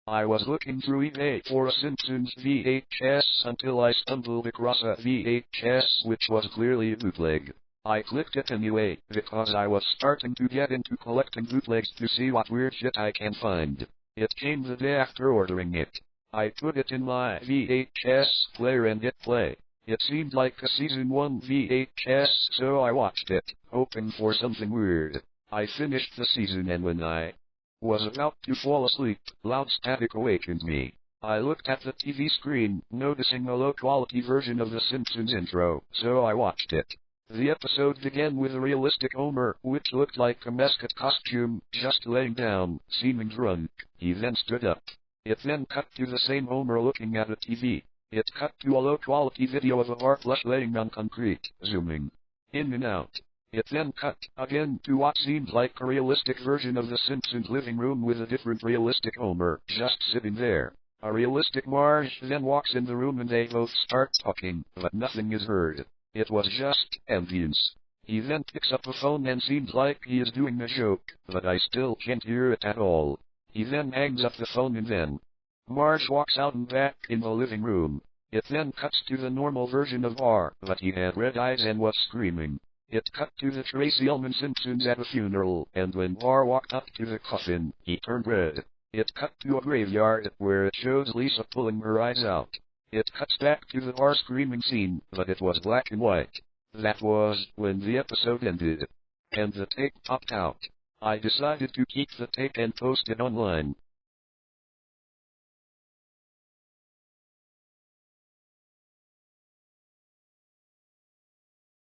I was looking through eBay for a Simpsons VHS until I stumbled across a VHS which was clearly a bootleg. I clicked it anyway, because I was starting to get into collecting bootlegs to see what weird shit I can find. It came the day after ordering it. I put it in my VHS player and hit play. It seemed like a season 1 VHS, so I watched it, hoping for something weird. I finished the season, and when I was about to fall asleep, loud static awakened me. I looked at the TV screen, noticing a low-quality version of The Simpsons intro, so I watched it. The episode began with a realistic Homer, which looked like a mascot costume, just laying down, seeming drunk. He then stood up. It then cut to the same Homer looking at a TV. It cut to a low-quality video of a bar plush laying on concrete, zooming in and out. It then cut, again, to what seemed like a realistic version of the Simpsons living room with a different realistic Homer, just sitting there. A realistic Marge then walks in the room and they both start talking, but nothing is heard. It was just ambience. He then picks up a phone and seems like he is doing a joke, but I still can't hear it at all. He then hangs up the phone and then Marge walks out and back in the living room. It then cuts to the normal version of R, but he had red eyes and was screaming. It cut to the Tracy Ullman Simpsons at a funeral, and when R walked up to the coffin, he turned red. It cut to a graveyard, where it shows Lisa pulling her eyes out. It cuts back to the R screaming scene, but it was black and white. That was when the episode ended. And the tape popped out. I decided to keep the tape and post it online.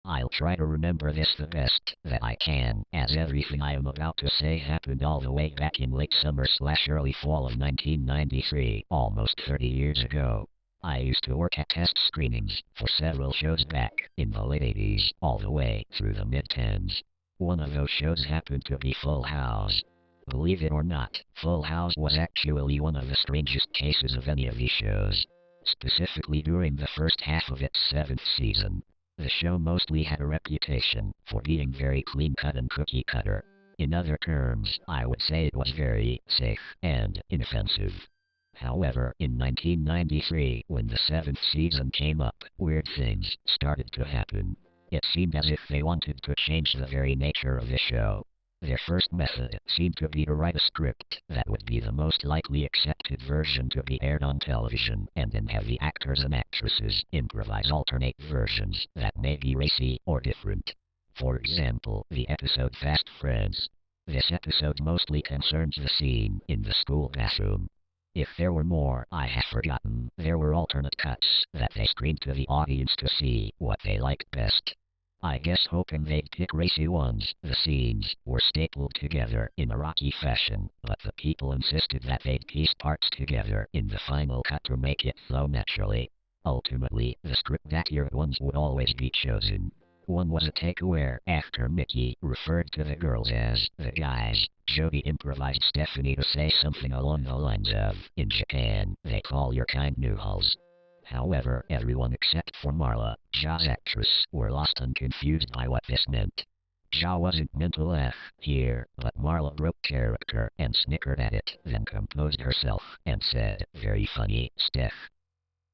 I'll try to remember this the best that I can, as everything I am about to say happened all the way back in late summer/early fall of 1993, almost 30 years ago. I used to work at test screenings for several shows back in the late 80s, all the way through the mid-10s. One of those shows happened to be Full House. Believe it or not, Full House was actually one of the strangest cases of any of these shows. Specifically during the first half of its 7th season. The show mostly had a reputation for being very clean-cut and cookie-cutter. In other terms, I would say it was very safe and inoffensive. However, in 1993, when the 7th season came up, weird things started to happen. It seemed as if they wanted to change the very nature of the show. Their first method seemed to be to write a script that would be the most likely accepted version to be aired on television, and then have the actors and actresses improvise alternate versions that may be racy or different. For example, the episode Fast Friends. This episode mostly concerns the scene in the school bathroom. If there were more, I have forgotten. There were alternate cuts that they screened to the audience to see what they liked best. I guess hoping they'd pick racy ones. The scenes were stapled together in a rocky fashion, but the people insisted that they'd piece parts together in the final cut to make it flow naturally. Ultimately, the script-accurate ones would always be chosen. One was a take where, after Mickey referred to the girls as the guys, Jody improvised Stephanie to say something along the lines of, "In Japan, they call your kind noodles." However, everyone except for Marla, Ja's actress, were lost and confused by what this meant. Ja wasn't meant to laugh here, but Marla broke character and snickered at it, then composed herself and said, "Very funny, Steph."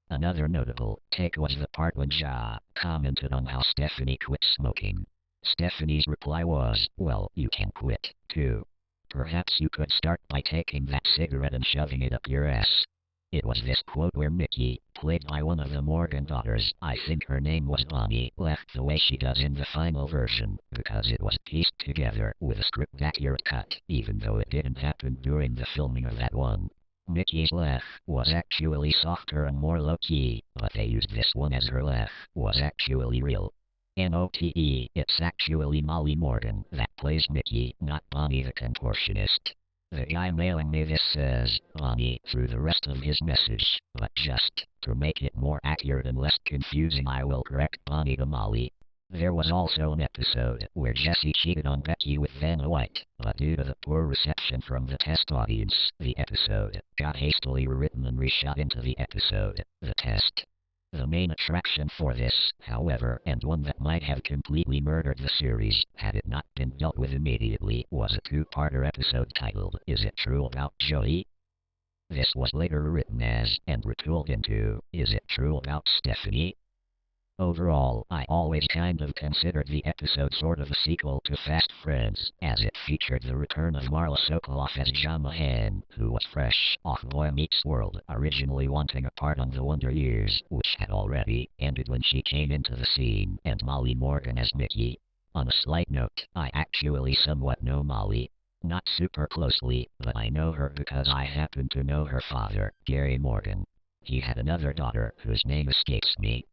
Another notable take was the part when Ja commented on how Stephanie quit smoking. Stephanie's reply was, "Well, you can quit, too. Perhaps you could start by taking that cigarette and shoving it up your ass." It was this quote where Mickey, played by one of the Morgan daughters, I think her name was Bonnie, laughed the way she does in the final version, because it was pieced together with a script-accurate cut, even though it didn't happen during the filming of that one. Mickey's laugh was actually softer and more low-key, but they used this one as her laugh was actually real. NOTE, it's actually Molly Morgan that plays Mickey, not Bonnie the contortionist. The guy mailing me this says, Bonnie, through the rest of his message, but just to make it more accurate and less confusing I will correct Bonnie to Molly. There was also an episode where Jesse cheated on Becky with Vanna White, but due to the poor reception from the test audience, the episode got hastily rewritten and reshot into the episode, The Test. The main attraction for this, however, and one that might have completely murdered the series had it not been dealt with immediately, was a two-parter episode titled, Is It True About Joey? This was later written as and retooled into Is It True About Stephanie? Overall, I always kind of considered the episode sort of a sequel to Fast Friends, as it featured the return of Marla Sokoloff as John Mahan, who was fresh off Boy Meets World, originally wanting a part on The Wonder Years, which had already ended when she came into the scene, and Molly Morgan as Mickey. On a slight note, I actually somewhat know Molly. Not super closely, but I know her because I happen to know her father, Gary Morgan. He had another daughter whose name escapes me.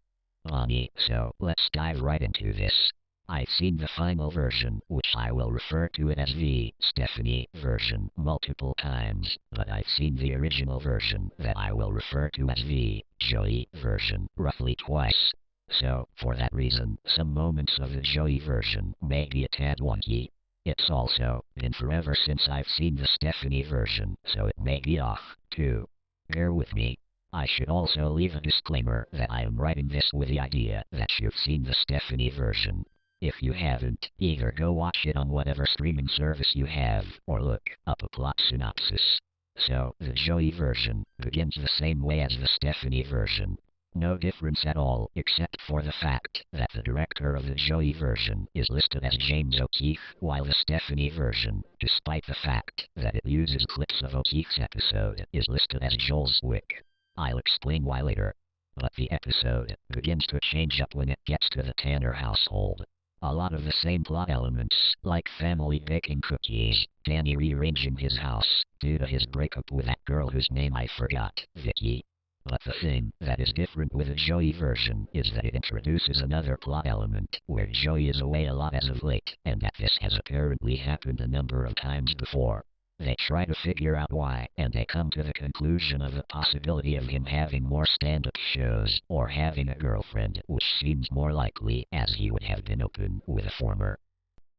Bonnie, so let's dive right into this. I've seen the final version, which I will refer to it as the Stephanie version, multiple times, but I've seen the original version that I will refer to as the Joey version roughly twice. So, for that reason, some moments of the Joey version may be a tad wonky. It's also been forever since I've seen the Stephanie version, so it may be off, too. Bear with me. I should also leave a disclaimer that I am writing this with the idea that you've seen the Stephanie version. If you haven't, either go watch it on whatever streaming service you have, or look up a plot synopsis. So, the Joey version begins the same way as the Stephanie version. No difference at all, except for the fact that the director of the Joey version is listed as James O'Keefe, while the Stephanie version, despite the fact that it uses clips of O'Keefe's episode, is listed as Joel Zwick. I'll explain why later. But the episode begins to change up when it gets to the Tanner household. A lot of the same plot elements, like family baking cookies, Danny rearranging his house due to his breakup with that girl whose name I forgot, Vicky. But the thing that is different with the Joey version is that it introduces another plot element, where Joey is away a lot as of late, and that this has apparently happened a number of times before. They try to figure out why, and they come to the conclusion of the possibility of him having more stand-up shows, or having a girlfriend, which seems more likely, as he would have been open with a former.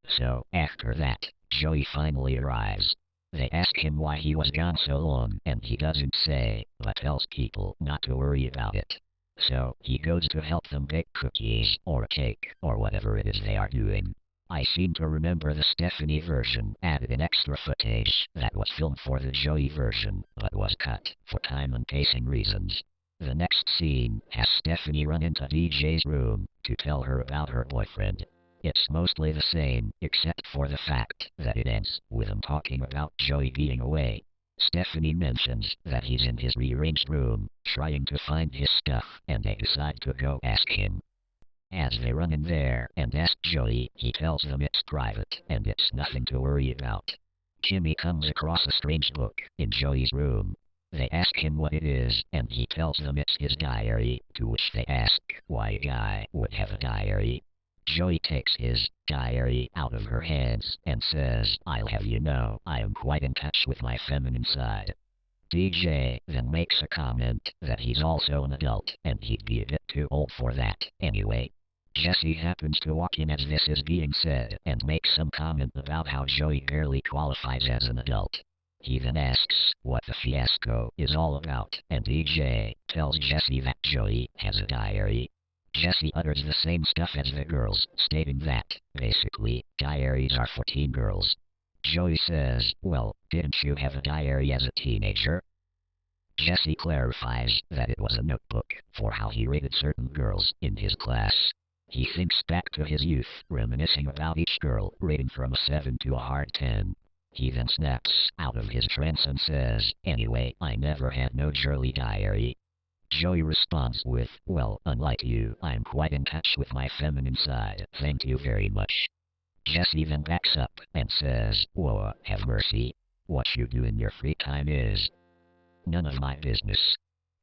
So, after that, Joey finally arrives. They ask him why he was gone so long, and he doesn't say, but tells people not to worry about it. So, he goes to help them bake cookies, or a cake, or whatever it is they are doing. I seem to remember the Stephanie version added in extra footage that was filmed for the Joey version, but was cut for time and pacing reasons. The next scene has Stephanie run into DJ's room to tell her about her boyfriend. It's mostly the same, except for the fact that it ends with him talking about Joey being away. Stephanie mentions that he's in his rearranged room, trying to find his stuff, and they decide to go ask him. As they run in there and ask Joey, he tells them it's private, and it's nothing to worry about. Jimmy comes across a strange book in Joey's room. They ask him what it is, and he tells them it's his diary, to which they ask why a guy would have a diary. Joey takes his diary out of her hands and says, "I'll have you know, I am quite in touch with my feminine side." DJ then makes a comment that he's also an adult, and he'd be a bit too old for that, anyway. Jesse happens to walk in as this is being said, and makes some comment about how Joey barely qualifies as an adult. He then asks what the fiasco is all about, and DJ tells Jesse that Joey has a diary. Jesse utters the same stuff as the girls, stating that, basically, diaries are for teen girls. Joey says, "Well, didn't you have a diary as a teenager?" Jesse clarifies that it was a notebook for how he rated certain girls in his class. He thinks back to his youth, reminiscing about each girl, rating from a 7 to a hard 10. He then snaps out of his trance and says, "Anyway, I never had no girly diary." Joey responds with, "Well, unlike you, I'm quite in touch with my feminine side, thank you very much." Jesse then backs up and says, "Whoa, have mercy. What you do in your free time is none of my business."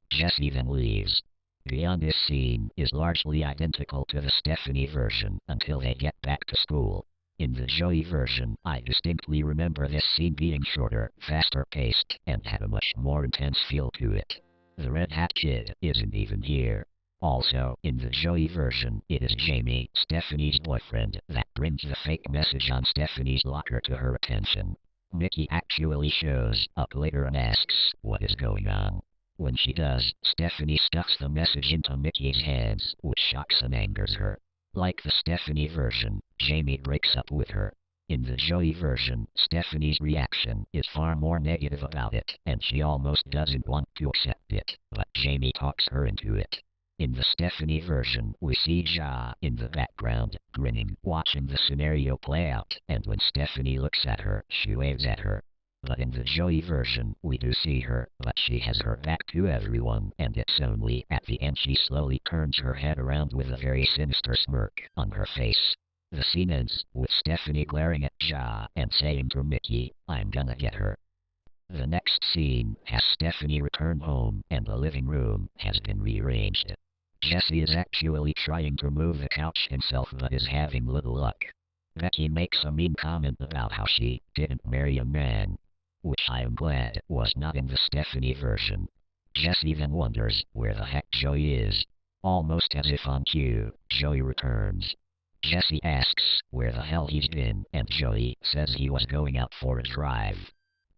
Jesse then leaves. Beyond this scene is largely identical to the Stephanie version until they get back to school. In the Joey version, I distinctly remember this scene being shorter, faster paced, and had a much more intense feel to it. The Red Hat Kid isn't even here. Also, in the Joey version, it is Jamie, Stephanie's boyfriend, that brings the fake message on Stephanie's locker to her attention. Mickey actually shows up later and asks what is going on. When she does, Stephanie stuffs the message into Mickey's hands, which shocks and angers her. Like the Stephanie version, Jamie breaks up with her. In the Joey version, Stephanie's reaction is far more negative about it, and she almost doesn't want to accept it, but Jamie talks her into it. In the Stephanie version, we see Ja in the background, grinning, watching the scenario play out, and when Stephanie looks at her, she waves at her. But in the Joey version, we do see her, but she has her back to everyone, and it's only at the end she slowly turns her head around with a very sinister smirk on her face. The scene ends with Stephanie glaring at Ja and saying to Mickey, "I'm gonna get her." The next scene has Stephanie return home, and the living room has been rearranged. Jesse is actually trying to move the couch himself but is having little luck. Becky makes a mean comment about how she didn't marry a man, which I am glad was not in the Stephanie version. Jesse then wonders where the heck Joey is. Almost as if on cue, Joey returns. Jesse asks where the hell he's been, and Joey says he was going out for a drive.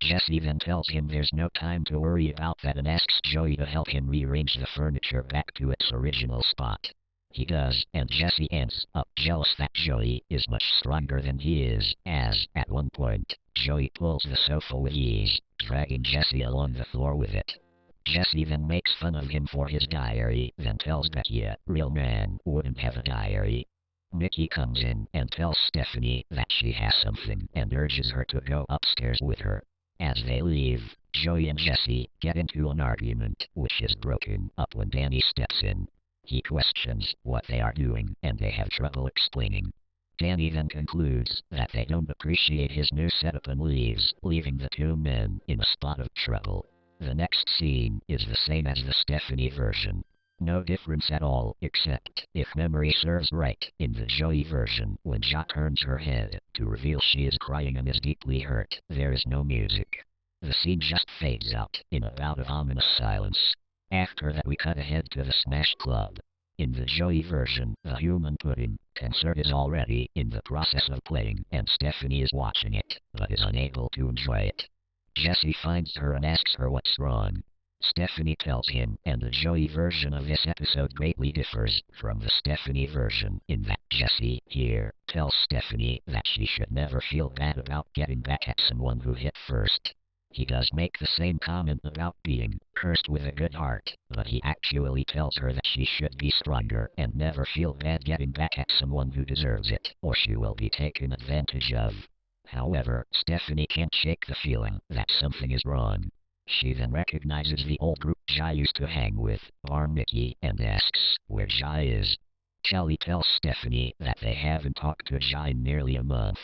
Jesse then tells him there's no time to worry about that and asks Joey to help him rearrange the furniture back to its original spot. He does, and Jesse ends up jealous that Joey is much stronger than he is, as, at one point, Joey pulls the sofa with ease, dragging Jesse along the floor with it. Jesse then makes fun of him for his diary, then tells Becky a real man wouldn't have a diary. Mickey comes in and tells Stephanie that she has something and urges her to go upstairs with her. As they leave, Joey and Jesse get into an argument, which is broken up when Danny steps in. He questions what they are doing, and they have trouble explaining. Danny then concludes that they don't appreciate his new setup and leaves, leaving the two men in a spot of trouble. The next scene is the same as the Stephanie version. No difference at all, except, if memory serves right, in the Joey version, when Ja turns her head to reveal she is crying and is deeply hurt, there is no music. The scene just fades out in a bout of ominous silence. After that we cut ahead to the Smash Club. In the Joey version, the human pudding concert is already in the process of playing, and Stephanie is watching it, but is unable to enjoy it. Jesse finds her and asks her what's wrong. Stephanie tells him, and the Joey version of this episode greatly differs from the Stephanie version in that Jesse, here, tells Stephanie that she should never feel bad about getting back at someone who hit first. He does make the same comment about being cursed with a good heart, but he actually tells her that she should be stronger and never feel bad getting back at someone who deserves it, or she will be taken advantage of. However, Stephanie can't shake the feeling that something is wrong. She then recognizes the old group Ja used to hang with, bar Mickey, and asks where Ja is. Kelly tells Stephanie that they haven't talked to Ja in nearly a month.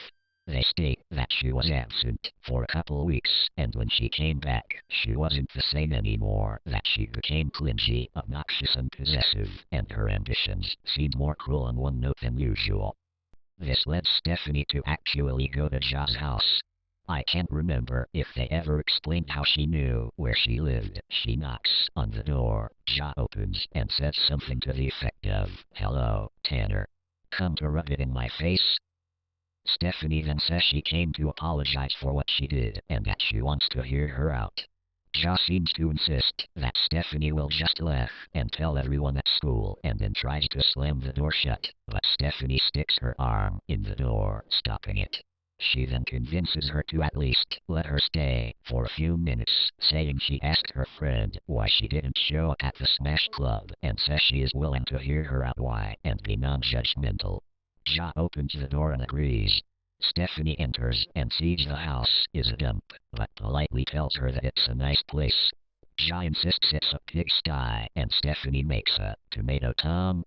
They state that she was absent for a couple weeks, and when she came back, she wasn't the same anymore, that she became clingy, obnoxious and possessive, and her ambitions seemed more cruel on one note than usual. This led Stephanie to actually go to Ja's house. I can't remember if they ever explained how she knew where she lived. She knocks on the door, Ja opens, and says something to the effect of, "Hello, Tanner. Come to rub it in my face?" Stephanie then says she came to apologize for what she did, and that she wants to hear her out. Ja seems to insist that Stephanie will just laugh and tell everyone at school, and then tries to slam the door shut, but Stephanie sticks her arm in the door, stopping it. She then convinces her to at least let her stay for a few minutes, saying she asked her friend why she didn't show up at the Smash Club, and says she is willing to hear her out why and be non-judgmental. Ja opens the door and agrees. Stephanie enters and sees the house is a dump, but politely tells her that it's a nice place. Ja insists it's a pigsty, and Stephanie makes a tomato tom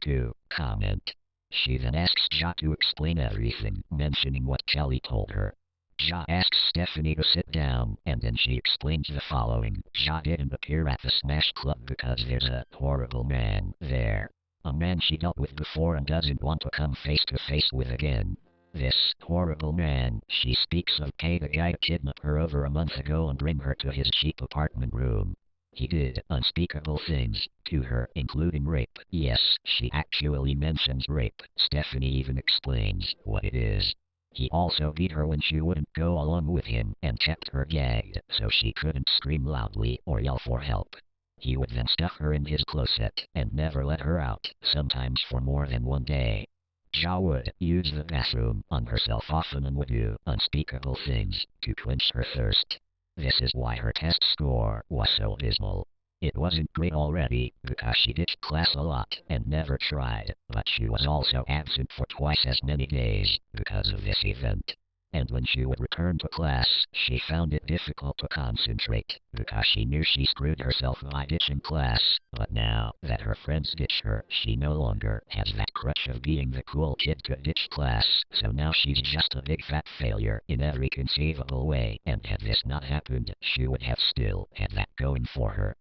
to comment. She then asks Ja to explain everything, mentioning what Kelly told her. Ja asks Stephanie to sit down, and then she explains the following. Ja didn't appear at the Smash Club because there's a horrible man there. A man she dealt with before and doesn't want to come face to face with again. This horrible man she speaks of paid a guy to kidnap her over a month ago and bring her to his cheap apartment room. He did unspeakable things to her, including rape. Yes, she actually mentions rape. Stephanie even explains what it is. He also beat her when she wouldn't go along with him and kept her gagged so she couldn't scream loudly or yell for help. He would then stuff her in his closet and never let her out, sometimes for more than one day. Ja would use the bathroom on herself often and would do unspeakable things to quench her thirst. This is why her test score was so dismal. It wasn't great already, because she ditched class a lot and never tried, but she was also absent for twice as many days because of this event. And when she would return to class, she found it difficult to concentrate, because she knew she screwed herself by ditching class, but now that her friends ditch her, she no longer has that crutch of being the cool kid to ditch class, so now she's just a big fat failure in every conceivable way, and had this not happened, she would have still had that going for her.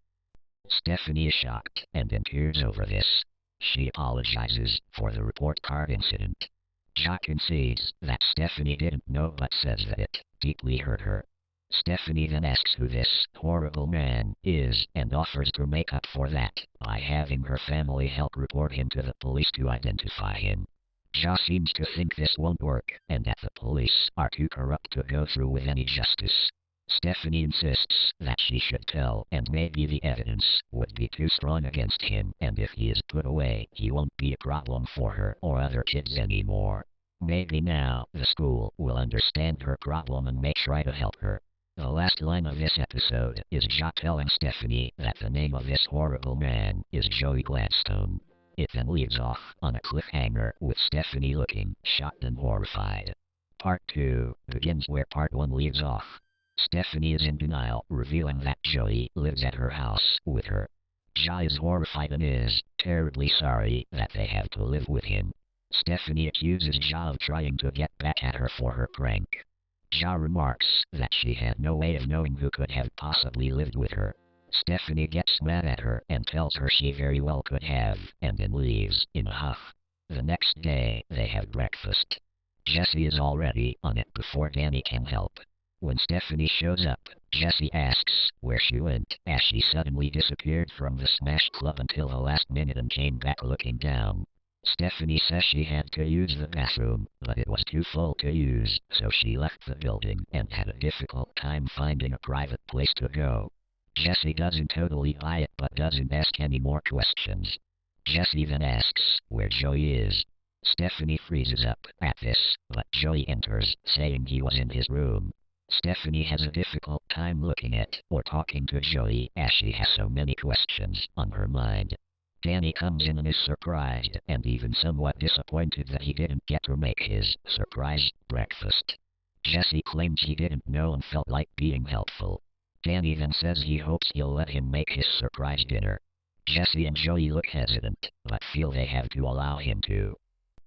Stephanie is shocked and in tears over this. She apologizes for the report card incident. Ja concedes that Stephanie didn't know but says that it deeply hurt her. Stephanie then asks who this horrible man is and offers to make up for that by having her family help report him to the police to identify him. Ja seems to think this won't work and that the police are too corrupt to go through with any justice. Stephanie insists that she should tell, and maybe the evidence would be too strong against him, and if he is put away, he won't be a problem for her or other kids anymore. Maybe now the school will understand her problem and may try to help her. The last line of this episode is Ja telling Stephanie that the name of this horrible man is Joey Gladstone. It then leaves off on a cliffhanger with Stephanie looking shocked and horrified. Part 2 begins where Part 1 leaves off. Stephanie is in denial, revealing that Joey lives at her house with her. Ja is horrified and is terribly sorry that they have to live with him. Stephanie accuses Ja of trying to get back at her for her prank. Ja remarks that she had no way of knowing who could have possibly lived with her. Stephanie gets mad at her and tells her she very well could have, and then leaves in a huff. The next day, they have breakfast. Jesse is already on it before Danny can help. When Stephanie shows up, Jesse asks where she went, as she suddenly disappeared from the Smash Club until the last minute and came back looking down. Stephanie says she had to use the bathroom, but it was too full to use, so she left the building and had a difficult time finding a private place to go. Jesse doesn't totally buy it but doesn't ask any more questions. Jesse then asks where Joey is. Stephanie freezes up at this, but Joey enters, saying he was in his room. Stephanie has a difficult time looking at or talking to Joey as she has so many questions on her mind. Danny comes in and is surprised and even somewhat disappointed that he didn't get to make his surprise breakfast. Jesse claims he didn't know and felt like being helpful. Danny then says he hopes he'll let him make his surprise dinner. Jesse and Joey look hesitant, but feel they have to allow him to.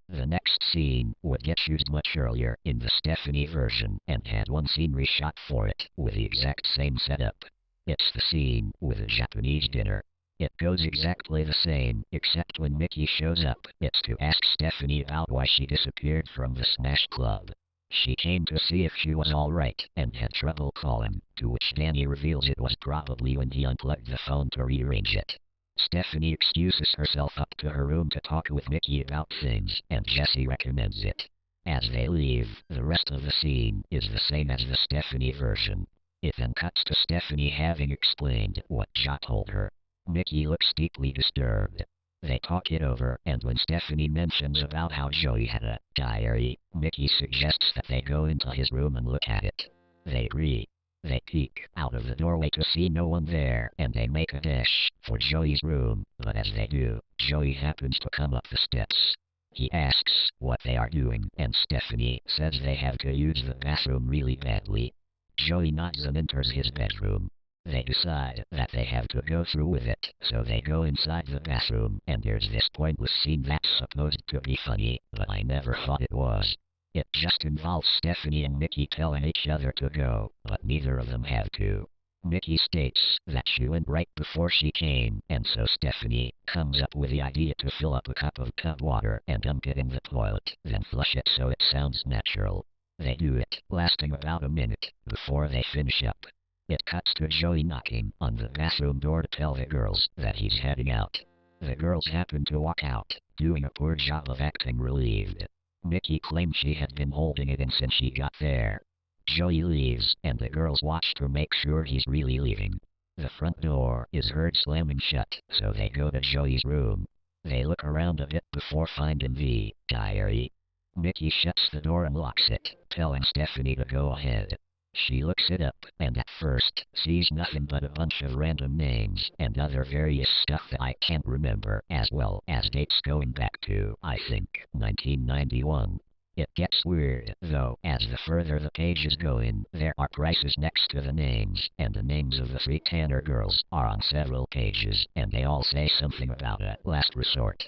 The next scene would get used much earlier in the Stephanie version and had one scene reshot for it with the exact same setup. It's the scene with the Japanese dinner. It goes exactly the same, except when Mickey shows up, it's to ask Stephanie about why she disappeared from the Smash Club. She came to see if she was alright and had trouble calling, to which Danny reveals it was probably when he unplugged the phone to rearrange it. Stephanie excuses herself up to her room to talk with Mickey about things, and Jesse recommends it. As they leave, the rest of the scene is the same as the Stephanie version. It then cuts to Stephanie having explained what Ja told her. Mickey looks deeply disturbed. They talk it over, and when Stephanie mentions about how Joey had a diary, Mickey suggests that they go into his room and look at it. They agree. They peek out of the doorway to see no one there, and they make a dash for Joey's room, but as they do, Joey happens to come up the steps. He asks what they are doing, and Stephanie says they have to use the bathroom really badly. Joey nods and enters his bedroom. They decide that they have to go through with it, so they go inside the bathroom, and there's this pointless scene that's supposed to be funny, but I never thought it was. It just involves Stephanie and Mickey telling each other to go, but neither of them have to. Mickey states that she went right before she came, and so Stephanie comes up with the idea to fill up a cup of tub water and dunk it in the toilet, then flush it so it sounds natural. They do it, lasting about a minute, before they finish up. It cuts to Joey knocking on the bathroom door to tell the girls that he's heading out. The girls happen to walk out, doing a poor job of acting relieved. Mickey claims she had been holding it in since she got there. Joey leaves, and the girls watch to make sure he's really leaving. The front door is heard slamming shut, so they go to Joey's room. They look around a bit before finding the diary. Mickey shuts the door and locks it, telling Stephanie to go ahead. She looks it up, and at first, sees nothing but a bunch of random names and other various stuff that I can't remember, as well as dates going back to, I think, 1991. It gets weird, though, as the further the pages go in, there are prices next to the names, and the names of the 3 Tanner girls are on several pages, and they all say something about a last resort.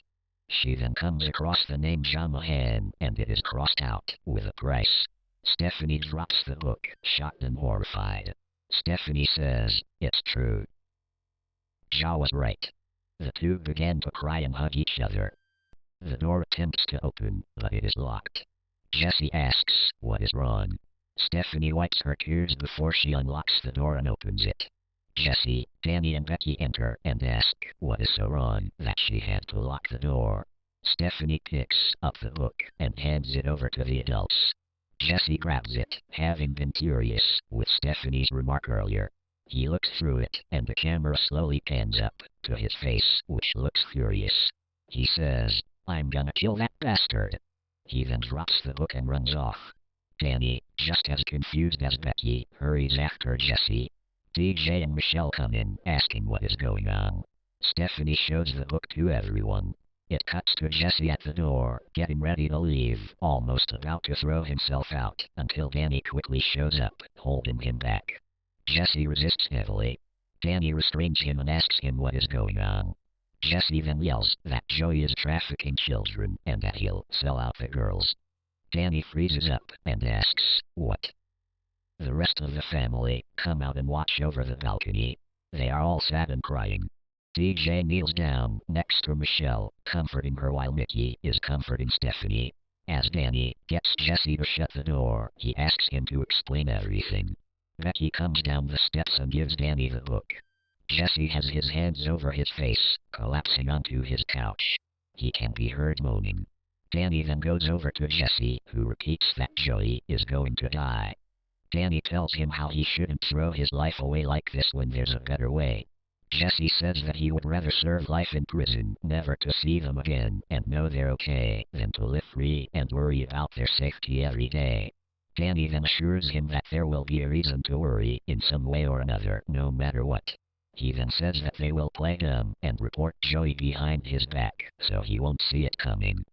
She then comes across the name Jamahan, and it is crossed out with a price. Stephanie drops the book, shocked and horrified. Stephanie says, "It's true." Ja was right. The two began to cry and hug each other. The door attempts to open, but it is locked. Jessie asks, "What is wrong?" Stephanie wipes her tears before she unlocks the door and opens it. Jessie, Danny and Becky enter and ask what is so wrong that she had to lock the door. Stephanie picks up the book and hands it over to the adults. Jessie grabs it, having been curious with Stephanie's remark earlier. He looks through it, and the camera slowly pans up to his face, which looks furious. He says, "I'm gonna kill that bastard." He then drops the book and runs off. Danny, just as confused as Becky, hurries after Jessie. DJ and Michelle come in, asking what is going on. Stephanie shows the book to everyone. It cuts to Jessie at the door, getting ready to leave, almost about to throw himself out, until Danny quickly shows up, holding him back. Jessie resists heavily. Danny restrains him and asks him what is going on. Jessie then yells that Joey is trafficking children and that he'll sell out the girls. Danny freezes up and asks, "What?" The rest of the family come out and watch over the balcony. They are all sad and crying. DJ kneels down next to Michelle, comforting her while Mickey is comforting Stephanie. As Danny gets Jessie to shut the door, he asks him to explain everything. Becky comes down the steps and gives Danny the book. Jessie has his hands over his face, collapsing onto his couch. He can be heard moaning. Danny then goes over to Jessie, who repeats that Joey is going to die. Danny tells him how he shouldn't throw his life away like this when there's a better way. Jessie says that he would rather serve life in prison, never to see them again, and know they're okay, than to live free and worry about their safety every day. Danny then assures him that there will be a reason to worry in some way or another, no matter what. He then says that they will play dumb and report Joey behind his back, so he won't see it coming.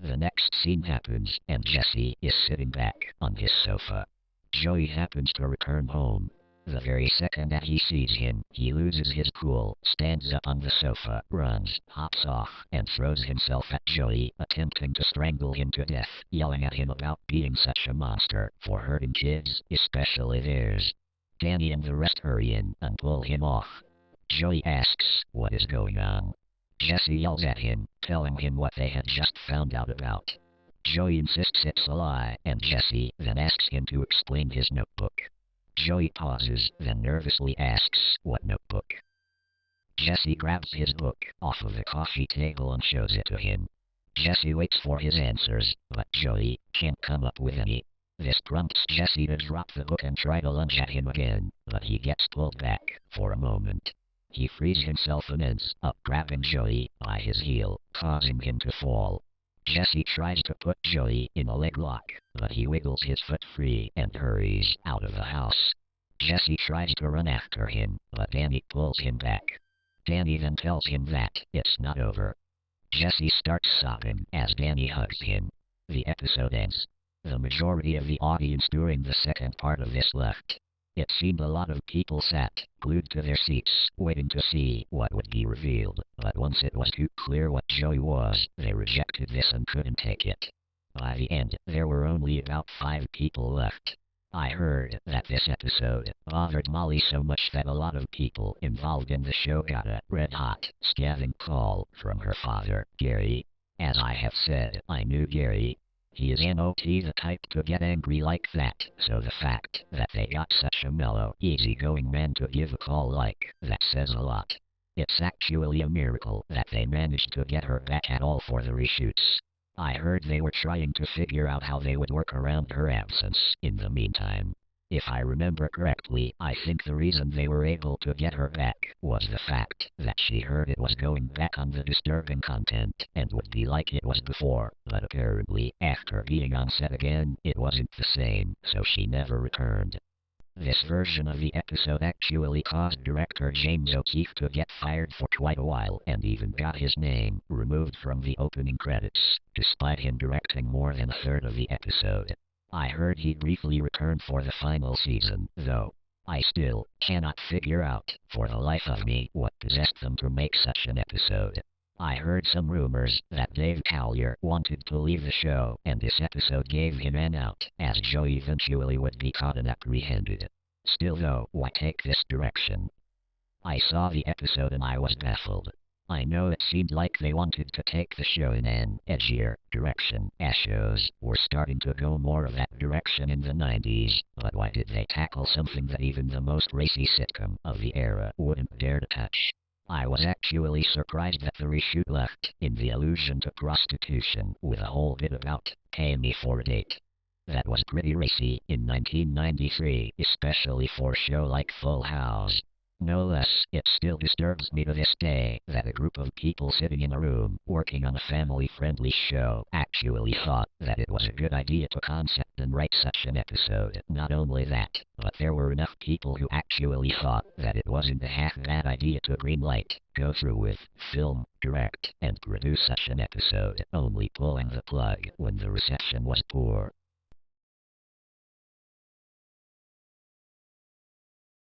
The next scene happens, and Jessie is sitting back on his sofa. Joey happens to return home. The very second that he sees him, he loses his cool, stands up on the sofa, runs, hops off, and throws himself at Joey, attempting to strangle him to death, yelling at him about being such a monster for hurting kids, especially theirs. Danny and the rest hurry in and pull him off. Joey asks what is going on. Jessie yells at him, telling him what they had just found out about. Joey insists it's a lie, and Jessie then asks him to explain his notebook. Joey pauses, then nervously asks, "What notebook?" Jessie grabs his book off of the coffee table and shows it to him. Jessie waits for his answers, but Joey can't come up with any. This prompts Jessie to drop the book and try to lunge at him again, but he gets pulled back for a moment. He frees himself and ends up grabbing Joey by his heel, causing him to fall. Jessie tries to put Joey in a leg lock, but he wiggles his foot free and hurries out of the house. Jessie tries to run after him, but Danny pulls him back. Danny then tells him that it's not over. Jessie starts sobbing as Danny hugs him. The episode ends. The majority of the audience during the second part of this left. It seemed a lot of people sat, glued to their seats, waiting to see what would be revealed, but once it was too clear what Joey was, they rejected this and couldn't take it. By the end, there were only about 5 people left. I heard that this episode bothered Molly so much that a lot of people involved in the show got a red-hot, scathing call from her father, Gary. As I have said, I knew Gary. He is not the type to get angry like that, so the fact that they got such a mellow, easygoing man to give a call like that says a lot. It's actually a miracle that they managed to get her back at all for the reshoots. I heard they were trying to figure out how they would work around her absence in the meantime. If I remember correctly, I think the reason they were able to get her back was the fact that she heard it was going back on the disturbing content and would be like it was before, but apparently, after being on set again, it wasn't the same, so she never returned. This version of the episode actually caused director James O'Keefe to get fired for quite a while and even got his name removed from the opening credits, despite him directing more than a third of the episode. I heard he briefly returned for the final season, though. I still cannot figure out, for the life of me, what possessed them to make such an episode. I heard some rumors that Dave Collier wanted to leave the show, and this episode gave him an out, as Joe eventually would be caught and apprehended. Still though, why take this direction? I saw the episode and I was baffled. I know it seemed like they wanted to take the show in an edgier direction, as shows were starting to go more of that direction in the 90s, but why did they tackle something that even the most racy sitcom of the era wouldn't dare to touch? I was actually surprised that the reshoot left in the allusion to prostitution with a whole bit about "pay me for a date." That was pretty racy in 1993, especially for a show like Full House. No less, it still disturbs me to this day that a group of people sitting in a room working on a family-friendly show actually thought that it was a good idea to concept and write such an episode. Not only that, but there were enough people who actually thought that it wasn't a half-bad idea to greenlight, go through with, film, direct, and produce such an episode, only pulling the plug when the reception was poor.